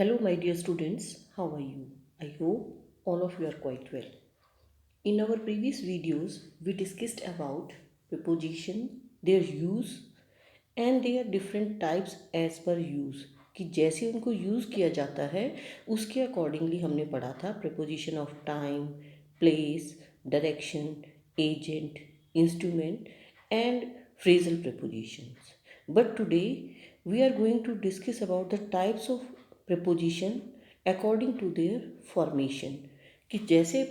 Hello, my dear students. How are you? I hope all of you are quite well. In our previous videos, we discussed about preposition, their use, and their different types as per use. कि जैसे उनको use किया जाता है उसके accordingly हमने पढ़ा था preposition of time, place, direction, agent, instrument and phrasal prepositions. But today we are going to discuss about the types of preposition according to their formation. कि जैसे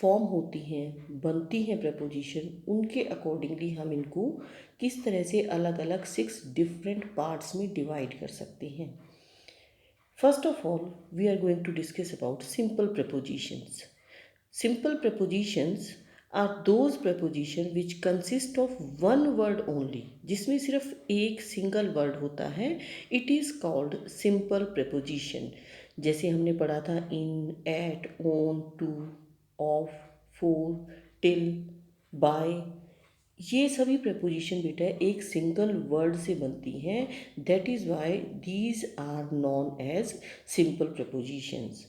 फॉर्म होती हैं बनती हैं preposition उनके अकॉर्डिंगली हम इनको किस तरह से अलग अलग 6 डिफरेंट पार्ट्स में डिवाइड कर सकते हैं. First of all, we are going to discuss about simple prepositions. Simple prepositions are those prepositions which consist of one word only. जिसमें सिर्फ एक सिंगल वर्ड होता है. It is called simple preposition. जैसे हमने पढ़ा था in, at, on, to, of, for, till, by. ये सभी preposition बेटा एक सिंगल वर्ड से बनती हैं. That is why these are known as simple prepositions.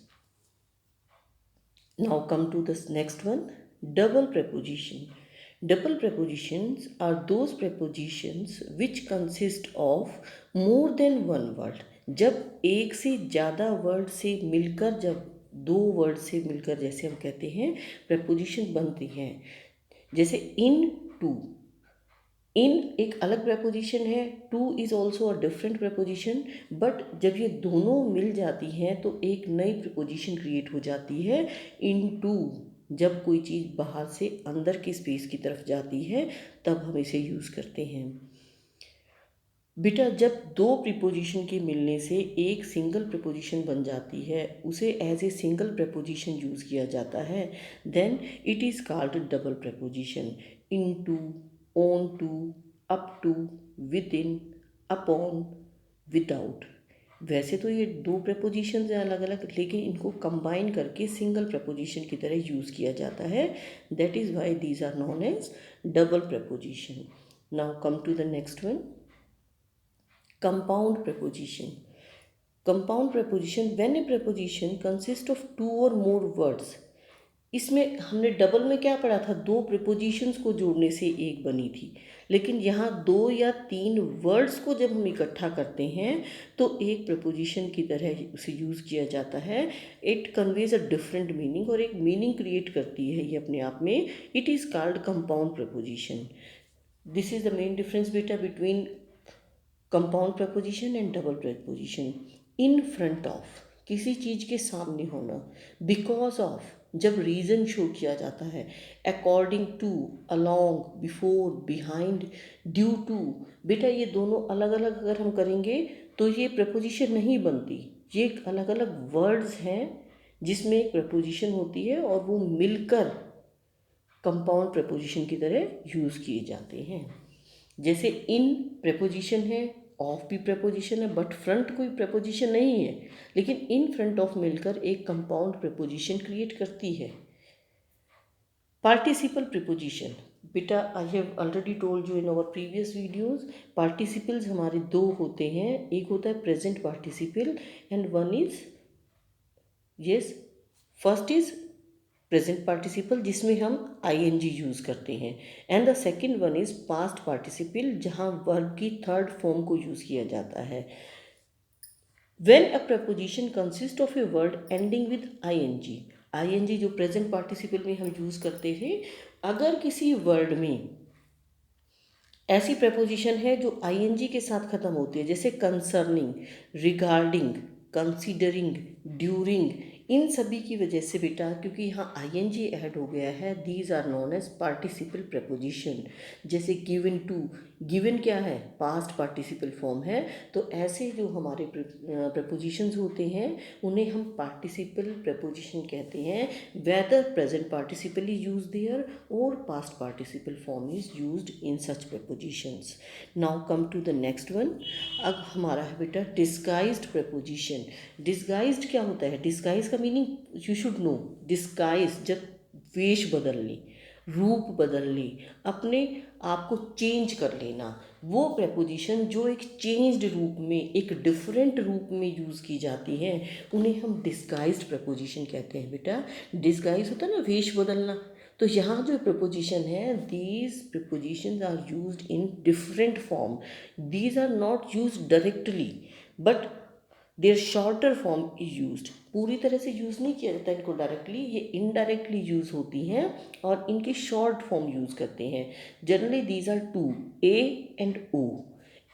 Now come to this next one, double preposition. Double prepositions are those prepositions which consist of more than one word. जब एक से ज़्यादा word से मिलकर, जब दो वर्ड से मिलकर जैसे हम कहते हैं preposition बनती हैं. जैसे in, to. इन एक अलग preposition है, two is also a different preposition, but जब ये दोनों मिल जाती हैं तो एक नई preposition क्रिएट हो जाती है इन टू. जब कोई चीज़ बाहर से अंदर की स्पेस की तरफ जाती है तब हम इसे यूज़ करते हैं. बेटा जब दो प्रीपोजिशन के मिलने से एक सिंगल प्रीपोजिशन बन जाती है उसे as a single preposition use किया जाता है. Then it is called double preposition. Into, onto, up to, within, upon, without. वैसे तो ये दो प्रीपोजिशंस हैं अलग अलग, लेकिन इनको कंबाइन करके सिंगल प्रीपोजिशन की तरह यूज़ किया जाता है. That is why these are known as double preposition. Now come to the next one, compound preposition. Compound preposition, when a preposition consists of two or more words. इसमें हमने double में क्या पढ़ा था, दो prepositions को जोड़ने से एक बनी थी, लेकिन यहाँ दो या तीन वर्ड्स को जब हम इकट्ठा करते हैं तो एक preposition की तरह उसे यूज़ किया जाता है. It conveys a different meaning और एक मीनिंग क्रिएट करती है ये अपने आप में. It is called compound preposition. This is the main difference बेटा between compound preposition and double preposition. In front of, किसी चीज़ के सामने होना. बिकॉज ऑफ, जब रीज़न शो किया जाता है. According to, along, before, behind, due to. बेटा ये दोनों अलग अलग अगर हम करेंगे तो ये प्रपोजिशन नहीं बनती. ये अलग अलग वर्ड्स हैं जिसमें एक प्रपोजिशन होती है और वो मिलकर कंपाउंड प्रपोजिशन की तरह यूज़ किए जाते हैं. जैसे इन प्रपोजिशन है, ऑफ भी प्रपोजिशन है, बट फ्रंट कोई प्रपोजिशन नहीं है, लेकिन इन फ्रंट ऑफ मिलकर एक कंपाउंड प्रपोजिशन क्रिएट करती है. Participle preposition. बेटा I have already told you in our previous videos, participles हमारे दो होते हैं. एक होता है present participle and one is, yes, first is present participle जिसमें हम ing यूज़ करते हैं, and the second one is past participle जहाँ वर्ब की थर्ड फॉर्म को यूज़ किया जाता है. When a preposition consist of a word ending with ing जो प्रेजेंट पार्टिसिपल में हम यूज़ करते थे, अगर किसी वर्ड में ऐसी प्रपोजिशन है जो ing के साथ ख़त्म होती है, जैसे कंसर्निंग, रिगार्डिंग, कंसीडरिंग, ड्यूरिंग, इन सभी की वजह से बेटा क्योंकि यहाँ ing ऐड हो गया है, these are known as participle preposition. जैसे गिवन टू, गिवन क्या है, पास्ट पार्टिसिपल फॉर्म है. तो ऐसे जो हमारे प्रपोजिशंस होते हैं उन्हें हम पार्टिसिपल प्रपोजिशन कहते हैं. Whether present participle is use there और past participle form is used in such prepositions. Now come to the next one. अब हमारा है बेटा डिस्गाइज्ड प्रपोजिशन. डिस्गाइज्ड क्या होता है, डिस्गाइज का meaning you should know. Disguise जब वेश बदल ले, रूप बदल ले, अपने आपको चेंज कर लेना, वो प्रेपोजिशन जो एक चेंज्ड रूप में, एक डिफरेंट रूप में यूज़ की जाती हैं, उन्हें हम डिस्गाइज्ड प्रेपोजिशन कहते हैं बेटा। डिस्गाइज होता है ना, वेश बदलना। तो यहाँ जो प्रेपोजिशन है, these prepositions are used in different form. These are not used directly but their shorter form is used. पूरी तरह से यूज़ नहीं किया जाता इनको डायरेक्टली, ये इनडायरेक्टली यूज़ होती हैं और इनके शॉर्ट फॉर्म यूज़ करते हैं। Generally these are two, A and O.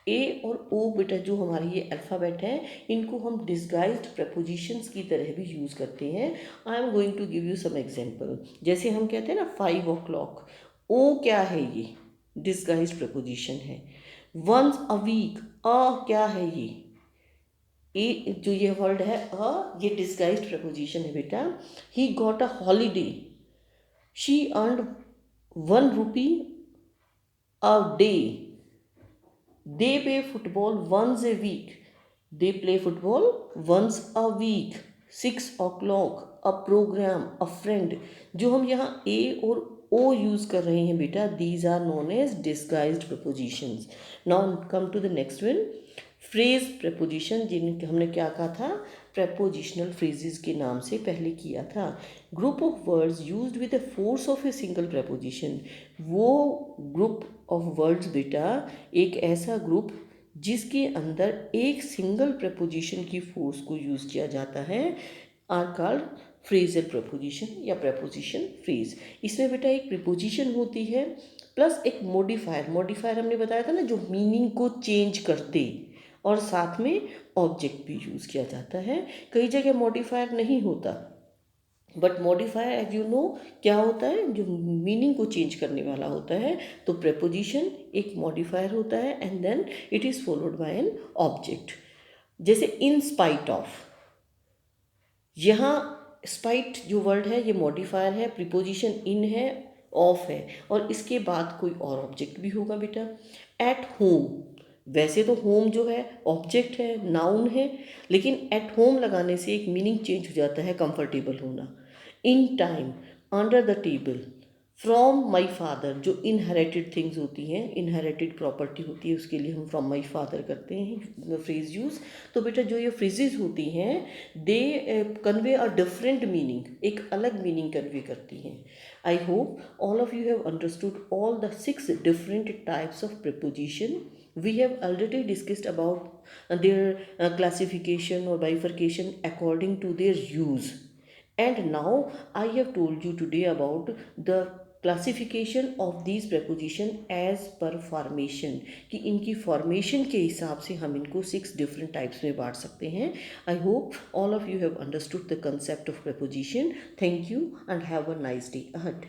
A और ओ बेटा जो हमारे ये अल्फ़ाबेट है, इनको हम डिस्गाइज्ड प्रेपोजिशंस की तरह भी यूज़ करते हैं। I am going to give you some example. जैसे हम कहते हैं ना 5 o'clock, ओ क्या है, ये डिस्गाइज्ड प्रेपोजिशन है। वंस अ वीक, अ क्या है, ये जो ये वर्ड है अ, ये डिस्गाइज्ड प्रेपोजिशन है बेटा। He got a holiday, she earned 1 rupee a day, they play football once a week, they play football once a week, 6 o'clock, a program, a friend। जो हम यहाँ ए और ओ यूज़ कर रहे हैं बेटा, these are known as disguised prepositions. Now come to the next one, phrase preposition, जिन हमने क्या कहा था, प्रपोजिशनल फ्रेजेस के नाम से पहले किया था। Group of words used with the force of a single preposition. वो ग्रुप ऑफ वर्ड्स बेटा, एक ऐसा ग्रुप जिसके अंदर एक सिंगल प्रपोजिशन की फोर्स को यूज़ किया जाता है, आर कॉल्ड फ्रेजल प्रपोजिशन या प्रपोजिशन फ्रेज। इसमें बेटा एक प्रपोजिशन होती है प्लस एक मॉडिफायर। मॉडिफायर हमने बताया था ना, जो मीनिंग को चेंज कर दे, और साथ में ऑब्जेक्ट भी यूज़ किया जाता है। कई जगह मॉडिफायर नहीं होता, but modifier as you know क्या होता है, जो मीनिंग को चेंज करने वाला होता है। तो प्रेपोजिशन एक मॉडिफायर होता है and then it is followed by an object. जैसे इन स्पाइट ऑफ, यहाँ स्पाइट जो वर्ड है ये मॉडिफायर है, प्रीपोजिशन इन है, ऑफ है, और इसके बाद कोई और ऑब्जेक्ट भी होगा बेटा। एट होम, वैसे तो होम जो है ऑब्जेक्ट है, नाउन है, लेकिन एट होम लगाने से एक मीनिंग चेंज हो जाता है, कंफर्टेबल होना। In time, under the table, from my father, जो इनहेरिटेड थिंग्स होती हैं, इनहेरिटेड प्रॉपर्टी होती है, उसके लिए हम फ्रॉम माई फादर करते हैं फ्रेज यूज़। तो बेटा जो ये फ्रेजेज होती हैं, दे कन्वे अ डिफरेंट मीनिंग, एक अलग मीनिंग कन्वे करती हैं। I hope all of you have understood all the 6 different types of preposition. We have already discussed about their classification or bifurcation according to their use. And now I have told you today about the classification of these preposition as per formation, कि इनकी formation के हिसाब से हम इनको 6 different types में बांट सकते हैं। I hope all of you have understood the concept of preposition. Thank you and have a nice day ahead.